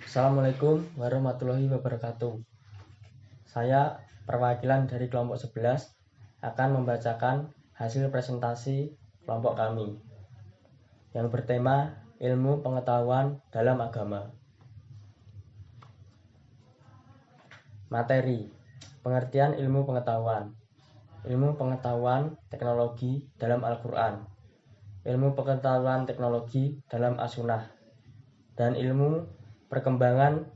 Assalamualaikum warahmatullahi wabarakatuh. Saya perwakilan dari kelompok 11 akan membacakan hasil presentasi kelompok kami yang bertema ilmu pengetahuan dalam agama. Materi: pengertian ilmu pengetahuan, ilmu pengetahuan teknologi dalam Al-Quran, ilmu pengetahuan teknologi dalam As-Sunnah, dan ilmu perkembangan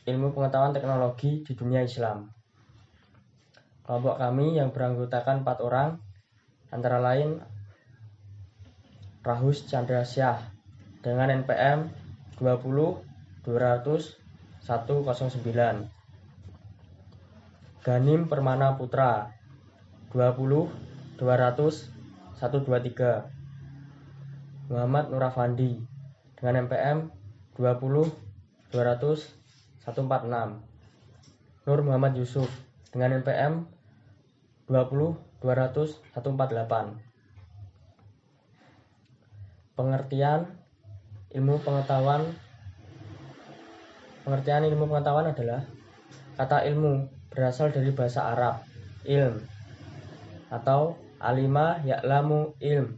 ilmu pengetahuan teknologi di dunia Islam. Kelompok kami yang beranggotakan 4 orang, antara lain Rahus Chandra Syah dengan NPM 20-200-109, Ganim Permana Putra 20-200-123, Muhammad Nurafandi dengan NPM 20-200-146, Nur Muhammad Yusuf dengan NPM 20-200-148. Pengertian ilmu pengetahuan adalah kata ilmu berasal dari bahasa Arab ilm atau alima ya'lamu ilm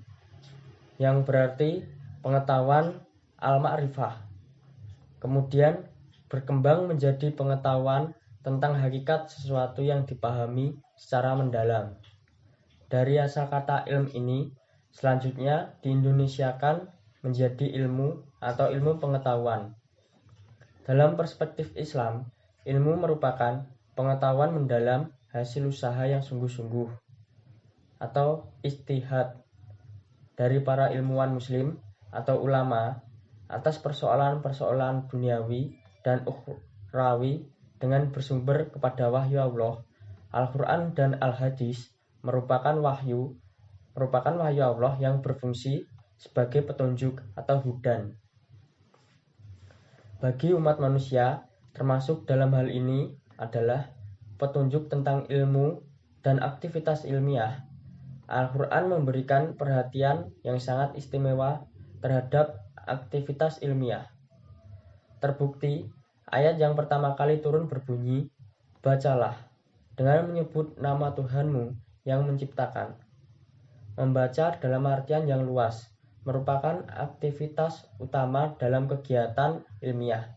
yang berarti pengetahuan al-ma'rifah. Kemudian berkembang menjadi pengetahuan tentang hakikat sesuatu yang dipahami secara mendalam. Dari asal kata ilm ini, selanjutnya diindonesiakan menjadi ilmu atau ilmu pengetahuan. Dalam perspektif Islam, ilmu merupakan pengetahuan mendalam hasil usaha yang sungguh-sungguh atau ijtihad dari para ilmuwan muslim atau ulama atas persoalan-persoalan duniawi dan ukhrawi dengan bersumber kepada wahyu Allah. Al-Quran dan Al-Hadis merupakan wahyu Allah yang berfungsi sebagai petunjuk atau hudan bagi umat manusia, termasuk dalam hal ini adalah petunjuk tentang ilmu dan aktivitas ilmiah. Al-Quran memberikan perhatian yang sangat istimewa terhadap aktivitas ilmiah. Terbukti, ayat yang pertama kali turun berbunyi, "Bacalah dengan menyebut nama Tuhanmu yang menciptakan." Membaca dalam artian yang luas merupakan aktivitas utama dalam kegiatan ilmiah.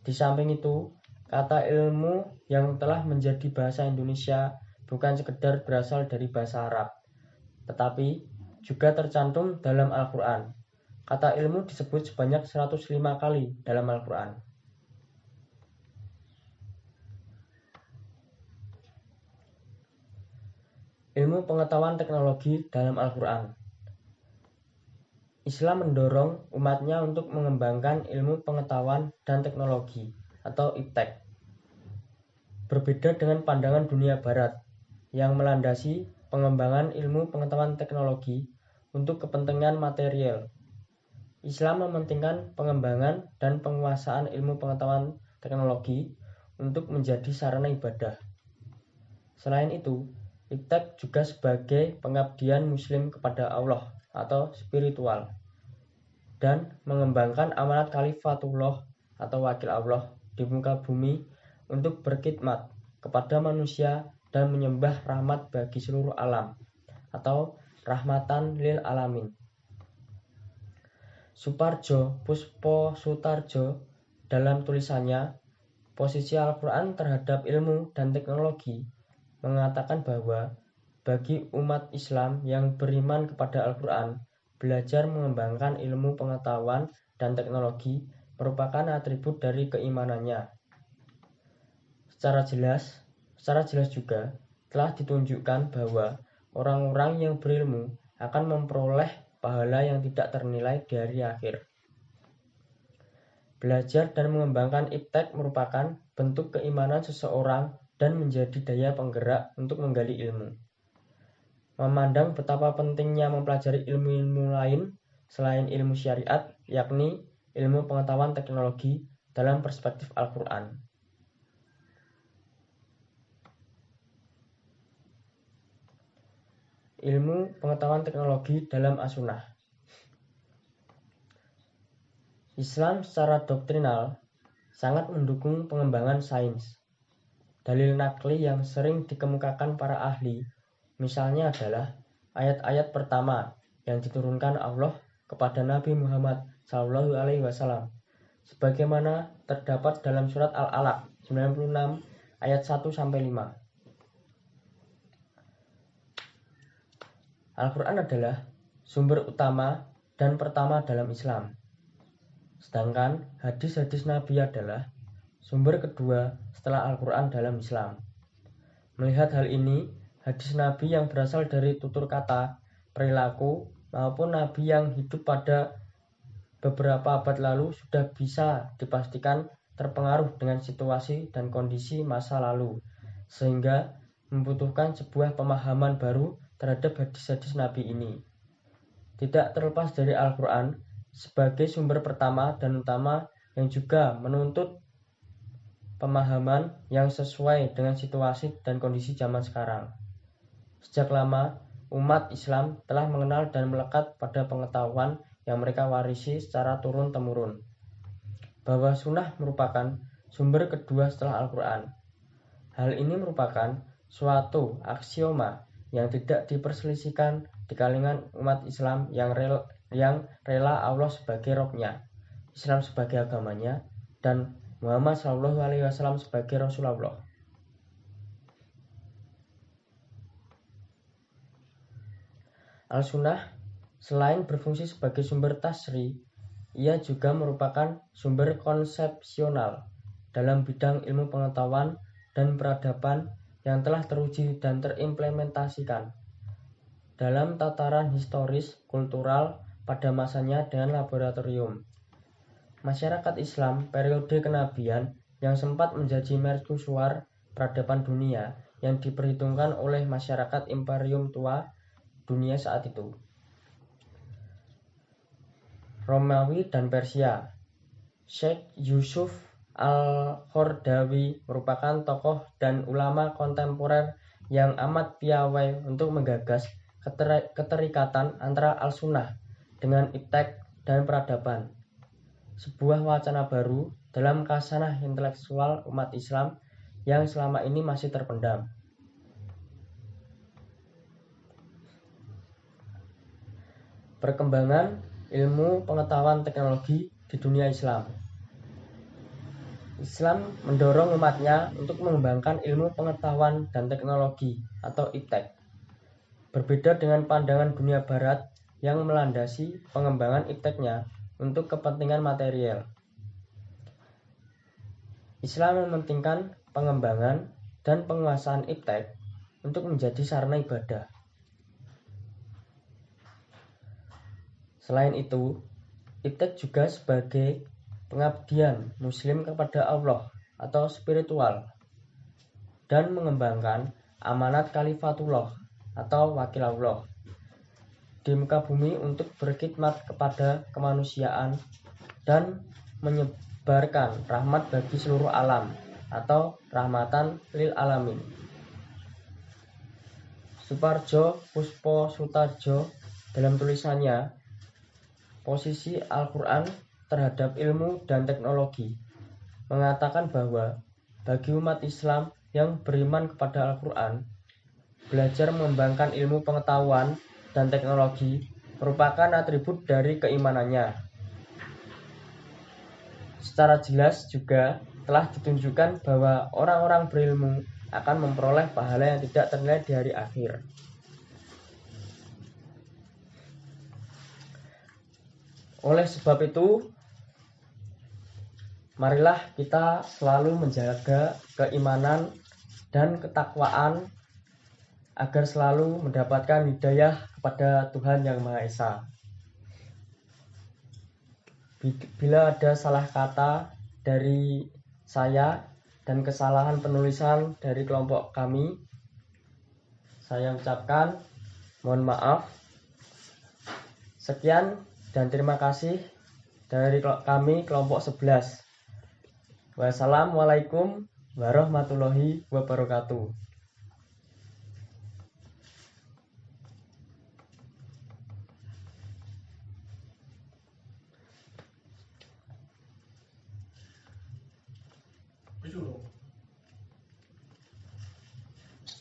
Di samping itu, kata ilmu yang telah menjadi bahasa Indonesia bukan sekedar berasal dari bahasa Arab, tetapi juga tercantum dalam Al-Quran. Kata ilmu disebut sebanyak 105 kali dalam Al-Quran. Ilmu pengetahuan teknologi dalam Al-Quran. Islam mendorong umatnya untuk mengembangkan ilmu pengetahuan dan teknologi atau iptek. Berbeda dengan pandangan dunia barat yang melandasi pengembangan ilmu pengetahuan teknologi untuk kepentingan material. Islam mementingkan pengembangan dan penguasaan ilmu pengetahuan teknologi untuk menjadi sarana ibadah. Selain itu, iptek juga sebagai pengabdian muslim kepada Allah atau spiritual dan mengembangkan amanat khalifatullah atau wakil Allah di muka bumi untuk berkhidmat kepada manusia dan menyembah rahmat bagi seluruh alam atau rahmatan lil alamin. Suparjo Puspo Sutarjo dalam tulisannya Posisi Al-Quran terhadap ilmu dan teknologi mengatakan bahwa bagi umat Islam yang beriman kepada Al-Quran, belajar mengembangkan ilmu pengetahuan dan teknologi merupakan atribut dari keimanannya. Secara jelas juga telah ditunjukkan bahwa orang-orang yang berilmu akan memperoleh pahala yang tidak ternilai di hari akhir. Belajar dan mengembangkan iptek merupakan bentuk keimanan seseorang dan menjadi daya penggerak untuk menggali ilmu. Memandang betapa pentingnya mempelajari ilmu-ilmu lain selain ilmu syariat, yakni ilmu pengetahuan teknologi dalam perspektif Al-Quran. Ilmu pengetahuan teknologi dalam As-Sunnah. Islam secara doktrinal sangat mendukung pengembangan sains. Dalil nakli yang sering dikemukakan para ahli, misalnya adalah ayat-ayat pertama yang diturunkan Allah kepada Nabi Muhammad SAW, sebagaimana terdapat dalam surat Al-Alaq 96 ayat 1-5. Al-Quran adalah sumber utama dan pertama dalam Islam. Sedangkan hadis-hadis Nabi adalah sumber kedua setelah Al-Quran dalam Islam. Melihat hal ini, hadis Nabi yang berasal dari tutur kata, perilaku, maupun Nabi yang hidup pada beberapa abad lalu sudah bisa dipastikan terpengaruh dengan situasi dan kondisi masa lalu, sehingga membutuhkan sebuah pemahaman baru terhadap hadis-hadis Nabi ini. Tidak terlepas dari Al-Quran sebagai sumber pertama dan utama yang juga menuntut pemahaman yang sesuai dengan situasi dan kondisi zaman sekarang. Sejak lama, umat Islam telah mengenal dan melekat pada pengetahuan yang mereka warisi secara turun-temurun, bahwa sunnah merupakan sumber kedua setelah Al-Quran. Hal ini merupakan suatu aksioma yang tidak diperselisihkan di kalangan umat Islam yang rela Allah sebagai rohnya, Islam sebagai agamanya, dan Muhammad SAW sebagai Rasulullah. Al-Sunnah selain berfungsi sebagai sumber tasri, ia juga merupakan sumber konsepsional dalam bidang ilmu pengetahuan dan peradaban yang telah teruji dan terimplementasikan dalam tataran historis, kultural pada masanya dengan laboratorium. Masyarakat Islam periode kenabian yang sempat menjadi mercusuar peradaban dunia yang diperhitungkan oleh masyarakat imperium tua dunia saat itu. Romawi dan Persia. Syekh Yusuf Al-Qaradawi merupakan tokoh dan ulama kontemporer yang amat piawai untuk menggagas keterikatan antara Al-Sunnah dengan iptek dan peradaban, sebuah wacana baru dalam khasanah intelektual umat Islam yang selama ini masih terpendam. Perkembangan ilmu pengetahuan teknologi di dunia Islam. Islam mendorong umatnya untuk mengembangkan ilmu pengetahuan dan teknologi atau iptek. Berbeda dengan pandangan dunia barat yang melandasi pengembangan ipteknya untuk kepentingan material. Islam mementingkan pengembangan dan penguasaan iptek untuk menjadi sarana ibadah. Selain itu, iptek juga sebagai pengabdian Muslim kepada Allah atau spiritual dan mengembangkan amanat Khalifatullah atau wakil Allah di muka bumi untuk berkhidmat kepada kemanusiaan dan menyebarkan rahmat bagi seluruh alam atau rahmatan lil alamin. Suparjo Puspo Sutarjo dalam tulisannya Posisi Al-Quran terhadap ilmu dan teknologi mengatakan bahwa bagi umat Islam yang beriman kepada Al-Quran, belajar mengembangkan ilmu pengetahuan dan teknologi merupakan atribut dari keimanannya. Secara jelas juga telah ditunjukkan bahwa orang-orang berilmu akan memperoleh pahala yang tidak ternilai di hari akhir. Oleh sebab itu, marilah kita selalu menjaga keimanan dan ketakwaan agar selalu mendapatkan hidayah kepada Tuhan Yang Maha Esa. Bila ada salah kata dari saya dan kesalahan penulisan dari kelompok kami, saya ucapkan mohon maaf. Sekian dan terima kasih dari kami kelompok 11. Wassalamualaikum warahmatullahi wabarakatuh. itu loh.